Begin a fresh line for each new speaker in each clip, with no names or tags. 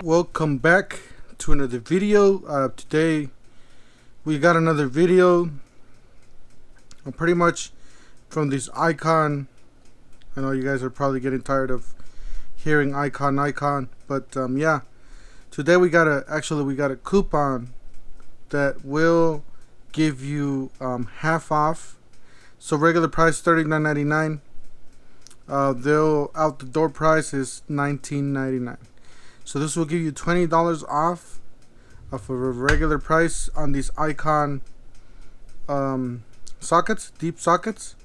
Welcome back to another video. Today we got another video pretty much from this icon. I know you guys are probably getting tired of hearing icon, but yeah, today we got a coupon that will give you half off. So regular price $39.99. Out the door price is $19.99. So this will give you $20 off of a regular price on these icon sockets, deep sockets.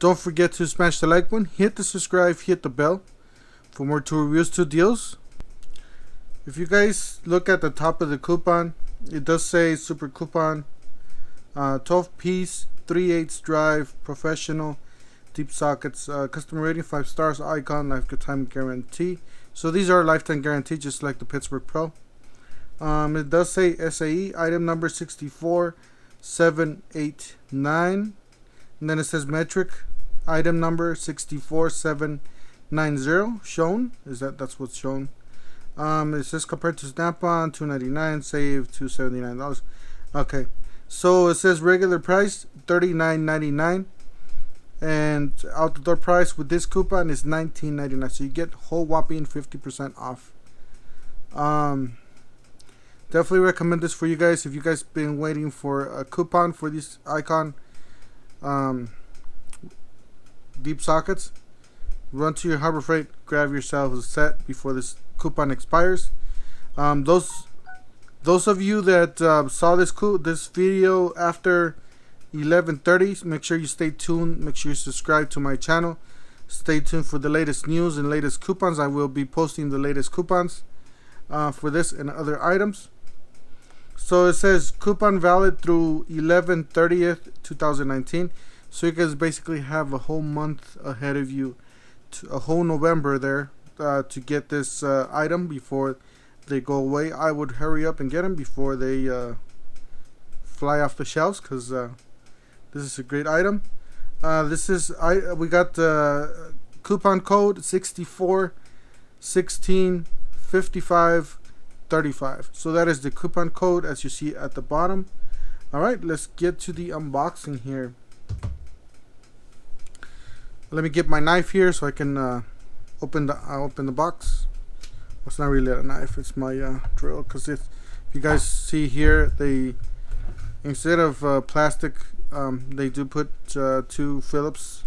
Don't forget to smash the like button, hit the subscribe, hit the bell for more tool reviews, 2 deals. If you guys look at the top of the coupon, it does say super coupon, 12 piece 3/8 drive professional deep sockets, customer rating 5 stars, icon, lifetime guarantee. So these are lifetime guarantee, just like the Pittsburgh Pro. It does say SAE item number 64789, and then it says metric item number 64790 shown. That's what's shown. It says compared to Snap-on $299, save $279. Okay, so it says regular price $39.99. And out the door price with this coupon is $19.99. So you get whole whopping 50% off. Definitely recommend this for you guys if you guys been waiting for a coupon for these icon deep sockets. Run to your Harbor Freight, grab yourself a set before this coupon expires. Those of you that saw this video after 11:30, make sure you stay tuned. Make sure you subscribe to my channel. Stay tuned for the latest news and latest coupons. I will be posting the latest coupons for this and other items. So it says coupon valid through 11/30th 2019. So you guys basically have a whole month ahead of you, a whole November there, to get this item before they go away. I would hurry up and get them before they fly off the shelves, because this is a great item. We got the coupon code 64165535. So that is the coupon code as you see at the bottom. All right, let's get to the unboxing here. Let me get my knife here so I can open the box. Well, it's not really a knife; it's my drill. Because if you guys see here, they instead of plastic, they do put 2 Phillips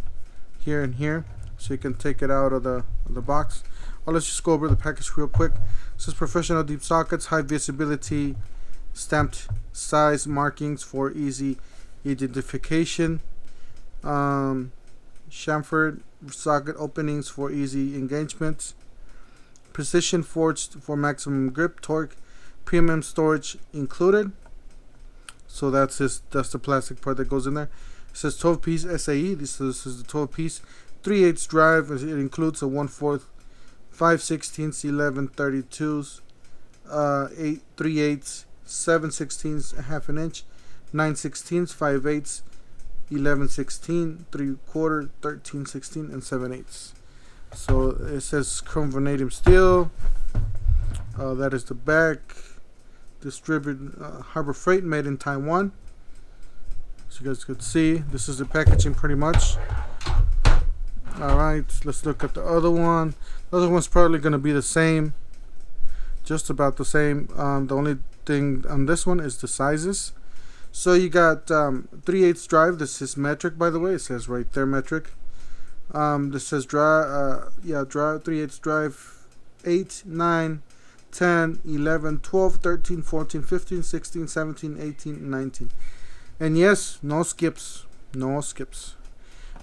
here and here, so you can take it out of the box. Well, let's just go over the package real quick. It says professional deep sockets, high visibility, stamped size markings for easy identification, chamfered socket openings for easy engagement, precision forged for maximum grip, torque, premium storage included. So that's the plastic part that goes in there. It says 12 piece SAE. This is the 12 piece 3/8 drive. It includes a 1/4, 5/16, 11/32s, 8 3/8, 7/16, ½ an inch, 9/16, 5/8, 11/16, 3/4, 13/16, and 7/8. So it says chrome vanadium steel. That is the back. Distributed Harbor Freight, made in Taiwan. So you guys could see this is the packaging pretty much. Alright, let's look at the other one. The other one's probably going to be the same, just about the same. The only thing on this one is the sizes. So you got 3/8 drive. This is metric, by the way. It says right there metric. This says drive 3/8 drive 8, 9, 10, 11, 12, 13, 14, 15, 16, 17, 18, 19. And yes, no skips. No skips.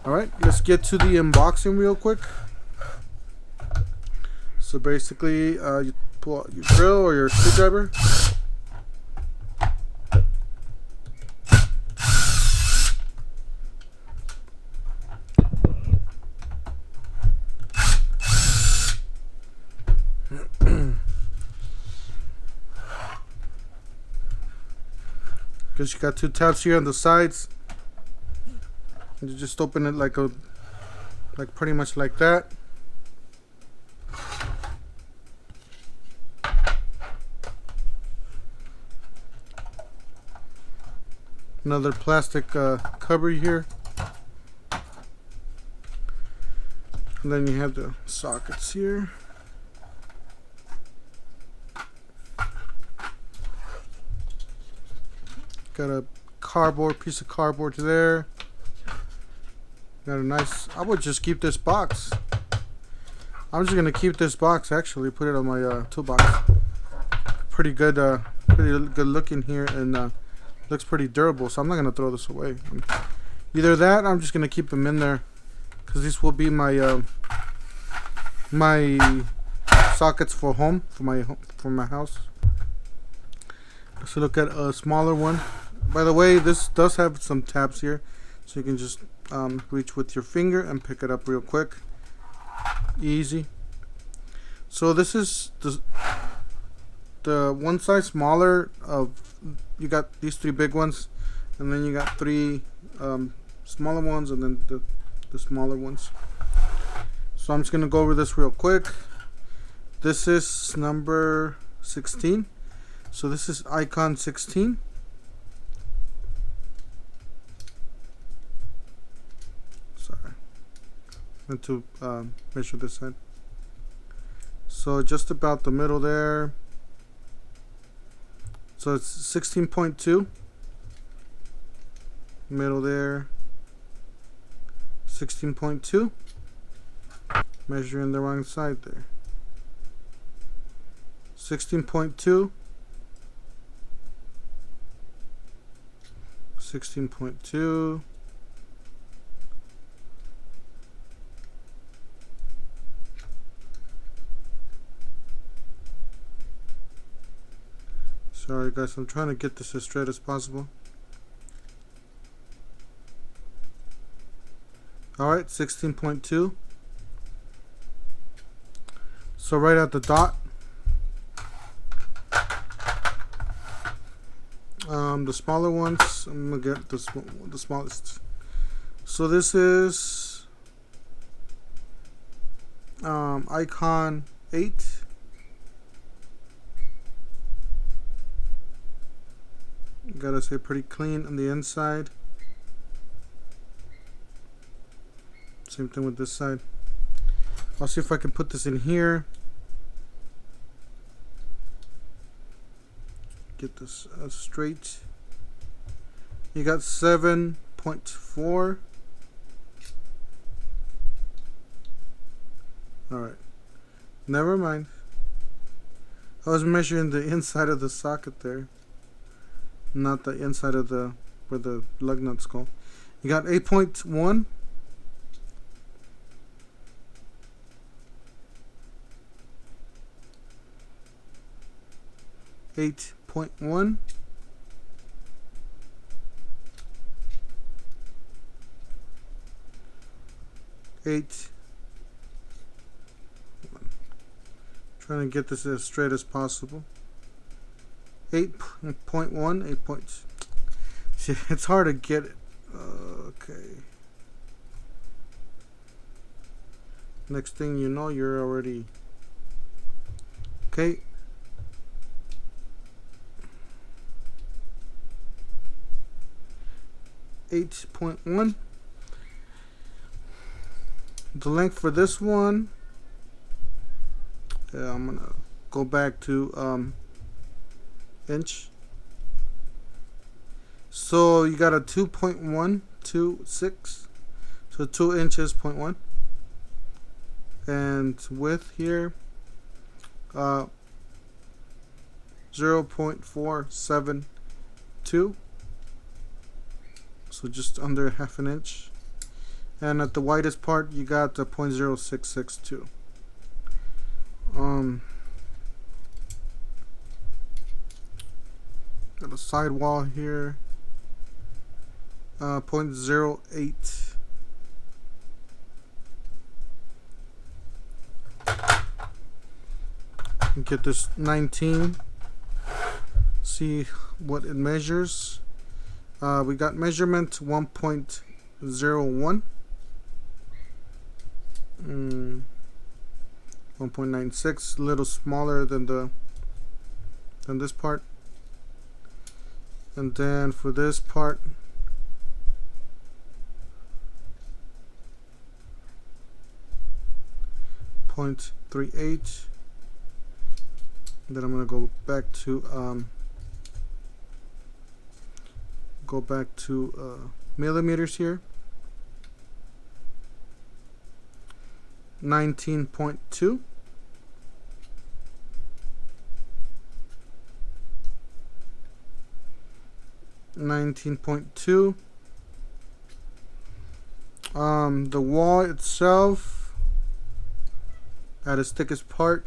Alright, let's get to the unboxing real quick. So basically, you pull out your drill or your screwdriver. Because you got 2 tabs here on the sides. You just open it like pretty much like that. Another plastic cover here. And then you have the sockets here. Got a piece of cardboard there. Got a nice, I would just keep this box. I'm just gonna keep this box actually, put it on my toolbox. Pretty good looking here, and looks pretty durable, so I'm not gonna throw this away. Either that, I'm just gonna keep them in there, because these will be my my sockets for my house. Let's look at a smaller one. By the way, this does have some tabs here, so you can just reach with your finger and pick it up real quick. Easy. So this is the one size smaller of, you got these 3 big ones, and then you got 3 smaller ones, and then the smaller ones. So I'm just gonna go over this real quick. This is number 16. So this is icon 16. Sorry, I had to measure this side. So just about the middle there. So it's 16.2. Middle there. 16.2. Measuring the wrong side there. 16.2. 16.2. Sorry guys, I'm trying to get this as straight as possible. Alright, 16.2. So right at the dot. The smaller ones, I'm gonna get the smallest. So this is icon 8. Gotta say pretty clean on the inside. Same thing with this side. I'll see if I can put this in here. Get this straight. You got 7.4. Alright. Never mind. I was measuring the inside of the socket there, not the inside of the where the lug nuts go. You got 8.1. 8.1. 8. Trying to get this as straight as possible. 8.1. 8 points. See, it's hard to get it. Okay. Next thing you know, you're already okay. 8.1. The length for this one, I'm gonna go back to inch. So you got a 2.126, so 2 inches, 0.1, and width here 0.472, so just under half an inch. And at the widest part you got the 0.0662. Got a sidewall here, 0.08. Get this 19. See what it measures. We got measurement 1.01. 1.96, a little smaller than this part. And then for this part, 0.38. Then I'm gonna go back to millimeters here. 19.2. 19.2. The wall itself at its thickest part,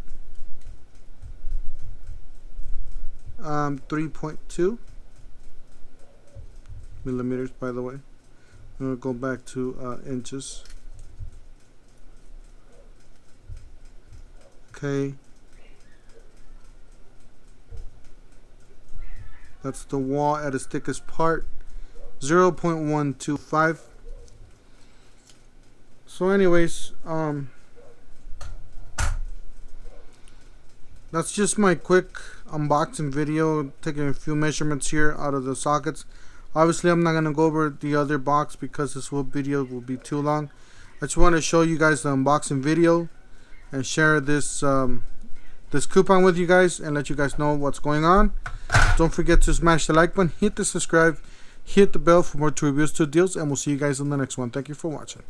3.2 millimeters, by the way. I'm gonna go back to inches. Okay, that's the wall at its thickest part, 0.125. So anyways, that's just my quick unboxing video, taking a few measurements here out of the sockets. Obviously I'm not going to go over the other box because this whole video will be too long. I just want to show you guys the unboxing video and share this this coupon with you guys and let you guys know what's going on. Don't forget to smash the like button, hit the subscribe, hit the bell for more reviews to deals, and we'll see you guys in the next one. Thank you for watching.